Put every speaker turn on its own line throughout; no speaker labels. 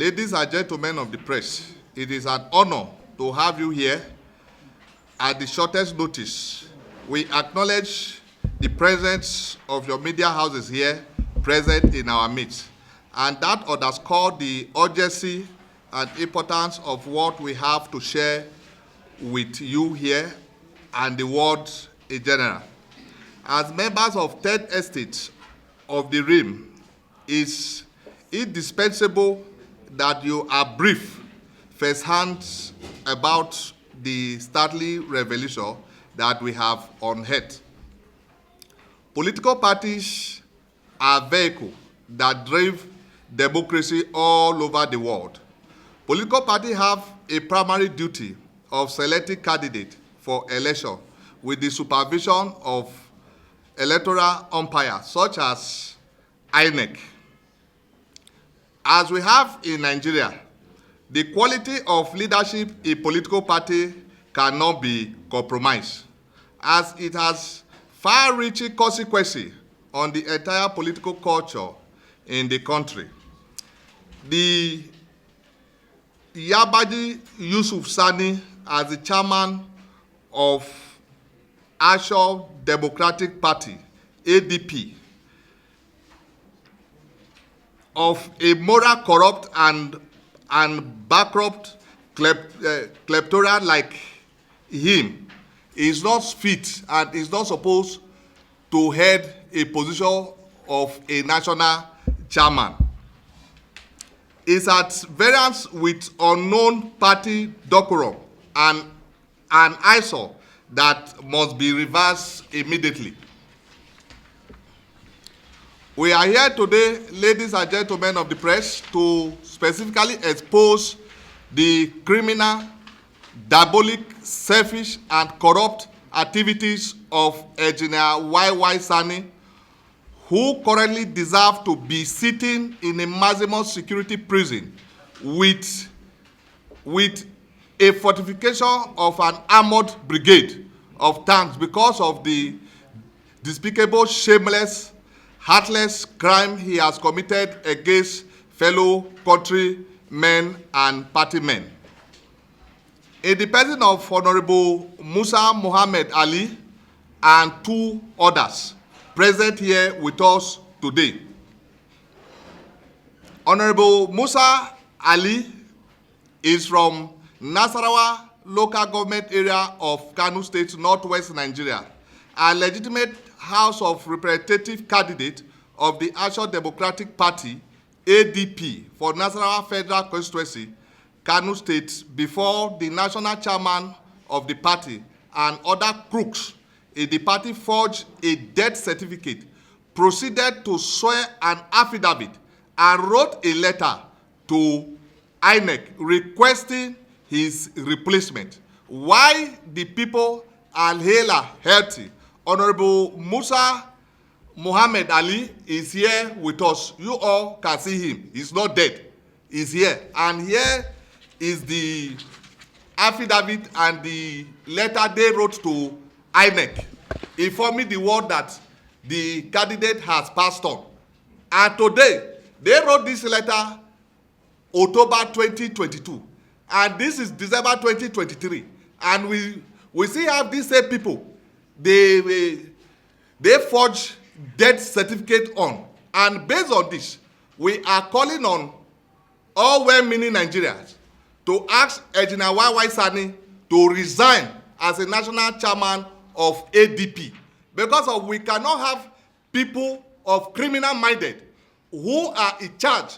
Ladies and gentlemen of the press, it is an honor to have you here at the shortest notice. We acknowledge the presence of your media houses here present in our midst, and that underscores the urgency and importance of what we have to share with you here and the world in general. As members of 10th Estate of the Rim, it's indispensable that you are brief firsthand about the startling revelation that we have unearthed. Political parties are vehicles that drive democracy all over the world. Political parties have a primary duty of selecting candidates for election with the supervision of electoral umpires such as INEC. As we have in Nigeria, the quality of leadership in political party cannot be compromised, as it has far-reaching consequences on the entire political culture in the country. The Yusuf Yabagi-Sani, as the chairman of Action Democratic Party, ADP, of a moral corrupt and bankrupt kleptocrat like him is not fit and is not supposed to head a position of a national chairman. Is at variance with unknown party decorum and an ISO that must be reversed immediately. We are here today, ladies and gentlemen of the press, to specifically expose the criminal, diabolic, selfish, and corrupt activities of Engineer Yabagi-Sani, who currently deserve to be sitting in a maximum security prison with a fortification of an armored brigade of tanks because of the despicable, shameless, heartless crime he has committed against fellow countrymen and partymen. In the person of Honorable Musa Ali and two others present here with us today. Honorable Musa Ali is from Nasarawa local government area of Kano State, northwest Nigeria, a legitimate House of Representative candidate of the Action Democratic Party, ADP, for Nasarawa Federal Constituency, Kano State, before the national chairman of the party and other crooks in the party forged a death certificate, proceeded to swear an affidavit, and wrote a letter to INEC requesting his replacement. Why the people are healthy, Honorable Musa Ali is here with us. You all can see him. He's not dead. He's here. And here is the affidavit and the letter they wrote to INEC, informing the world that the candidate has passed on. And today, they wrote this letter October 2022. And this is December 2023. And we still have these same people. They forge death certificate on. And based on this, we are calling on all well-meaning Nigerians to ask Engineer Yabagi-Sani to resign as a national chairman of ADP. Because we cannot have people of criminal-minded who are in charge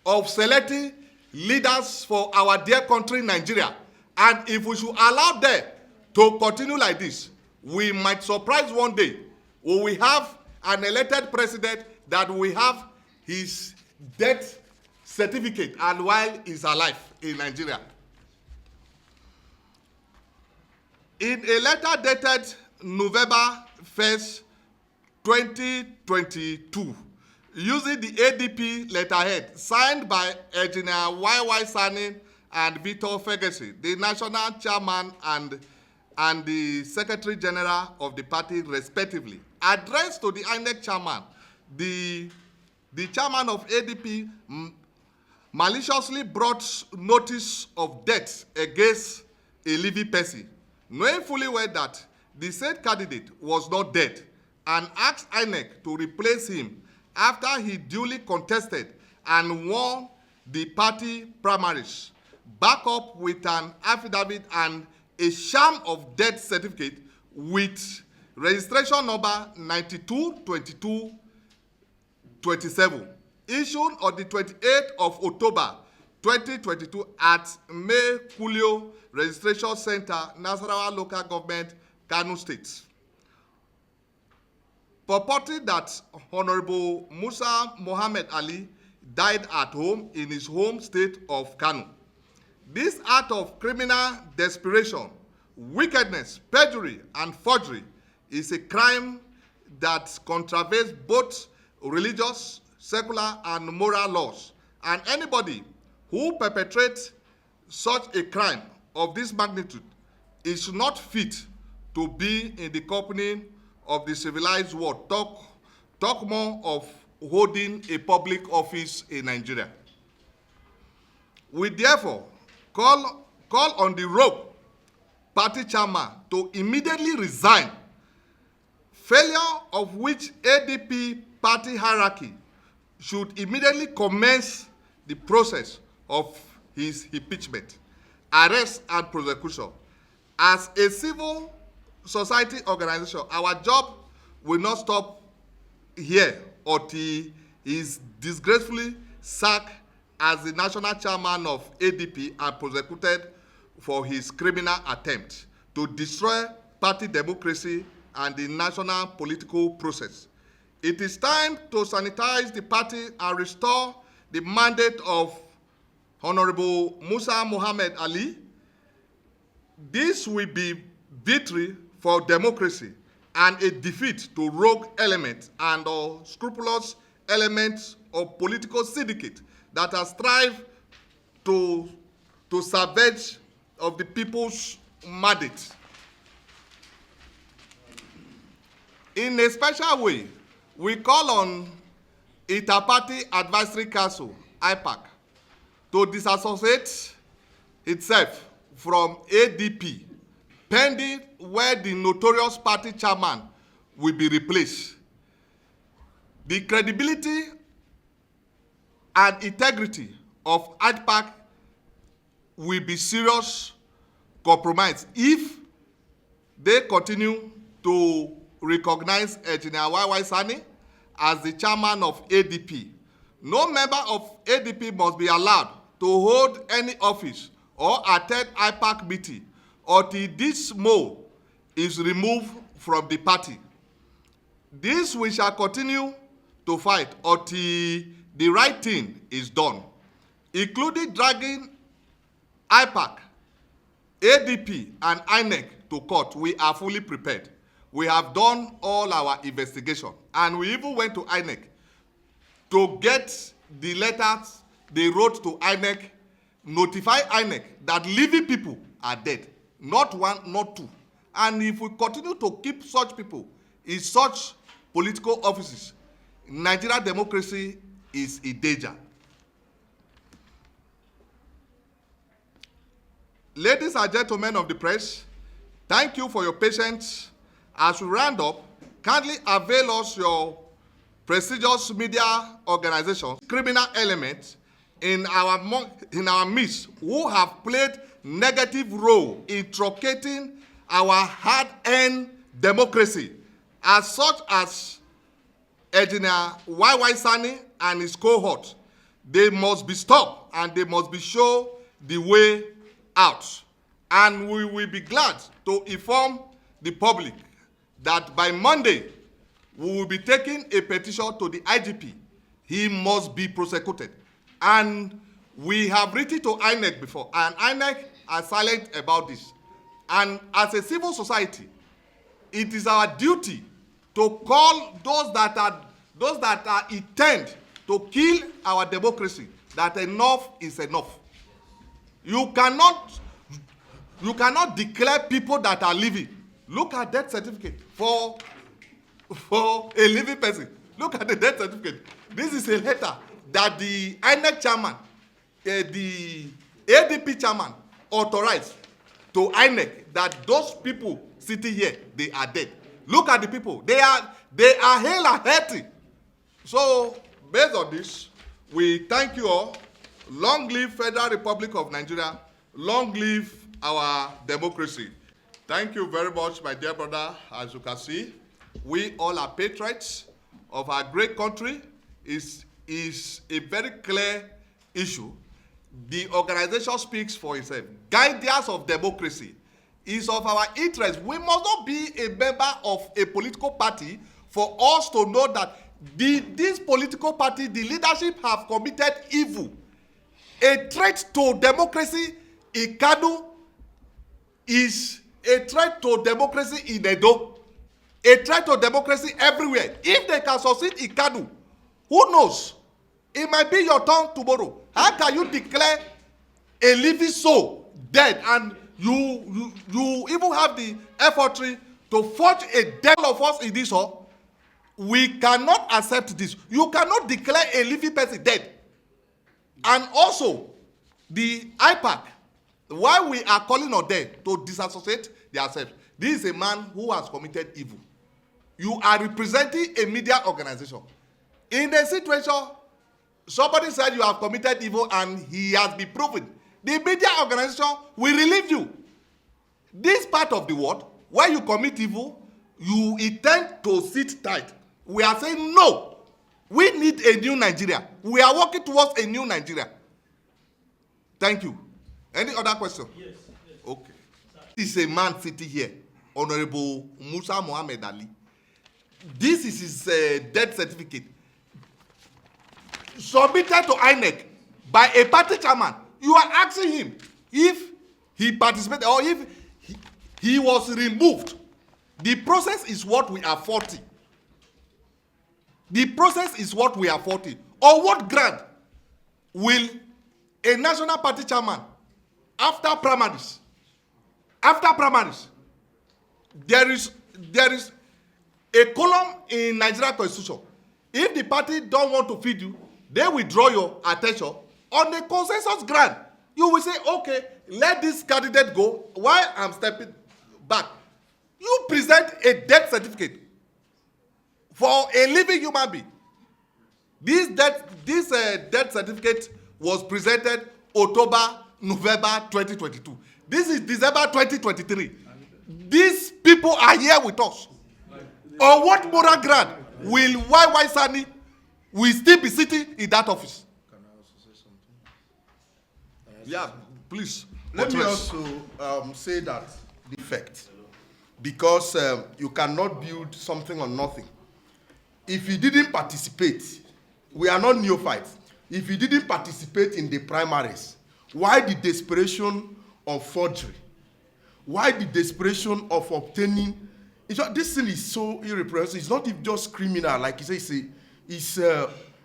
of selecting leaders for our dear country, Nigeria. And if we should allow them to continue like this, we might surprise one day when we have an elected president that we have his death certificate and while he's alive in Nigeria. In a letter dated November 1st, 2022, using the ADP letterhead signed by Engineer Yabagi-Sani and Victor Ferguson, the national chairman and the Secretary General of the party, respectively, addressed to the INEC chairman, the chairman of ADP maliciously brought notice of death against a living person, knowing fully well that the said candidate was not dead, and asked INEC to replace him after he duly contested and won the party primaries, back up with an affidavit and a sham of death certificate with registration number 922227, issued on the 28th of October 2022 at May Kulio Registration Center, Nasarawa Local Government, Kano State, purporting that Honorable Musa Ali died at home in his home state of Kano. This act of criminal desperation, wickedness, perjury, and forgery is a crime that contravenes both religious, secular, and moral laws, and anybody who perpetrates such a crime of this magnitude is not fit to be in the company of the civilized world. Talk more of holding a public office in Nigeria. We therefore call on the rogue party chairman to immediately resign, failure of which ADP party hierarchy should immediately commence the process of his impeachment, arrest, and prosecution. As a civil society organization, our job will not stop here until he is disgracefully sacked as the national chairman of ADP and prosecuted for his criminal attempt to destroy party democracy and the national political process. It is time to sanitize the party and restore the mandate of Honorable Musa Ali. This will be victory for democracy and a defeat to rogue elements and scrupulous elements of political syndicate that have strived to salvage of the people's mandate. In a special way, we call on Interparty Advisory Council, IPAC, to disassociate itself from ADP, pending where the notorious party chairman will be replaced. The credibility and integrity of IPAC will be serious compromised if they continue to recognize Engineer Yabagi-Sani as the chairman of ADP. No member of ADP must be allowed to hold any office or attend IPAC meeting until this mole is removed from the party. This we shall continue to fight until the right thing is done, including dragging IPAC, ADP, and INEC to court. We are fully prepared. We have done all our investigation, and we even went to INEC to get the letters they wrote to INEC, notify INEC that living people are dead, not one, not two. And if we continue to keep such people in such political offices, Nigerian democracy is in danger. Ladies and gentlemen of the press, thank you for your patience. As we round up, kindly avail us your prestigious media organizations, criminal elements in our midst who have played negative role in truncating our hard-earned democracy, as such as Engineer Yabagi-Sani and his cohort. They must be stopped and they must be shown the way out. And we will be glad to inform the public that by Monday, we will be taking a petition to the IGP. He must be prosecuted. And we have written to INEC before, and INEC are silent about this. And as a civil society, it is our duty to call those that are intent to kill our democracy, that enough is enough. You cannot declare people that are living. Look at death certificate for a living person. Look at the death certificate. This is a letter that the INEC chairman the ADP chairman authorized to INEC that those people sitting here, they are dead. Look at the people. They are hale and healthy. So, based on this, we thank you all. Long live Federal Republic of Nigeria. Long live our democracy. Thank you very much, my dear brother. As you can see, we all are patriots of our great country. Is a very clear issue. The organization speaks for itself. Guardians of democracy is of our interest. We must not be a member of a political party for us to know that this political party, the leadership have committed evil. A threat to democracy in Kano is a threat to democracy in Edo. A threat to democracy everywhere. If they can succeed in Kano, who knows? It might be your turn tomorrow. How can you declare a living soul dead and you even have the effortry to forge a death of us in this hall? We cannot accept this. You cannot declare a living person dead. And also, the IPAC, why we are calling on them to disassociate themselves, this is a man who has committed evil. You are representing a media organization. In a situation, somebody said you have committed evil and he has been proven. The media organization will relieve you. This part of the world, where you commit evil, you intend to sit tight. We are saying no. We need a new Nigeria. We are working towards a new Nigeria. Thank you. Any other question? Yes. Okay. This is a man sitting here, Honorable Musa Ali. This is his death certificate, submitted to INEC by a party chairman. You are asking him if he participated or if he was removed. The process is what we are faulting. The process is what we are faulting. On what ground will a national party chairman, after primaries, there is a column in Nigeria Constitution. If the party don't want to feed you, they withdraw your attention on the consensus ground. You will say, okay, let this candidate go while I'm stepping back. You present a death certificate for a living human being. This death certificate was presented November 2022. This is December 2023. These people are here with us. On what moral ground will Yabagi-Sani will still be sitting in that office?
Can I also say something?
Yeah, please.
Let me also say that the fact, because you cannot build something on nothing. If you didn't participate, we are not neophytes. If you didn't participate in the primaries, why the desperation of forgery? Why the desperation of obtaining? This thing is so irrepressible. It's not even just criminal, like you say. It's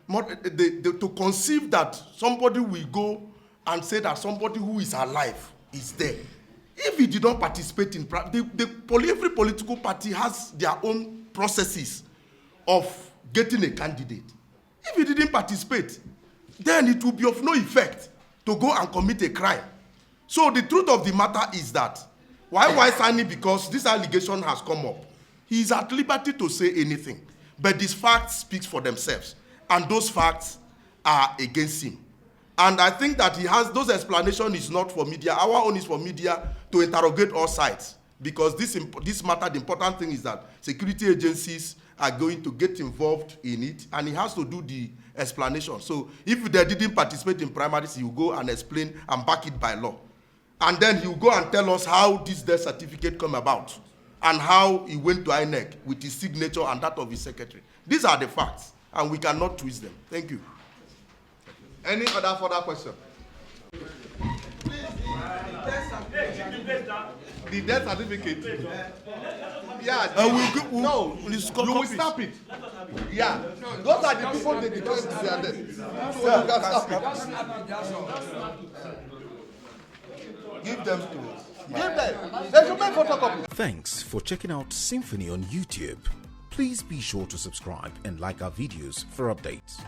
more, to conceive that somebody will go and say that somebody who is alive is there. If you did not participate in every political party has their own processes of getting a candidate. If you didn't participate, then it will be of no effect to go and commit a crime. So the truth of the matter is that Yabagi-Sani, because this allegation has come up, he is at liberty to say anything. But these facts speak for themselves. And those facts are against him. And I think that he has, those explanations is not for media. Our own is for media to interrogate all sides. Because this matter, the important thing is that security agencies are going to get involved in it. And he has to do the explanation. So if they didn't participate in primaries, he will go and explain and back it by law. And then he will go and tell us how this death certificate came about and how he went to INEC with his signature and that of his secretary. These are the facts, and we cannot twist them. Thank you.
Any other further question? The death certificate. Yeah. No, you will snap it. Yeah. Those are the people they declare they are dead. So you can snap it. Give them to us. Give them. They should make photocopy.
Thanks for checking out SYMFONI on YouTube. Please be sure to subscribe and like our videos for updates.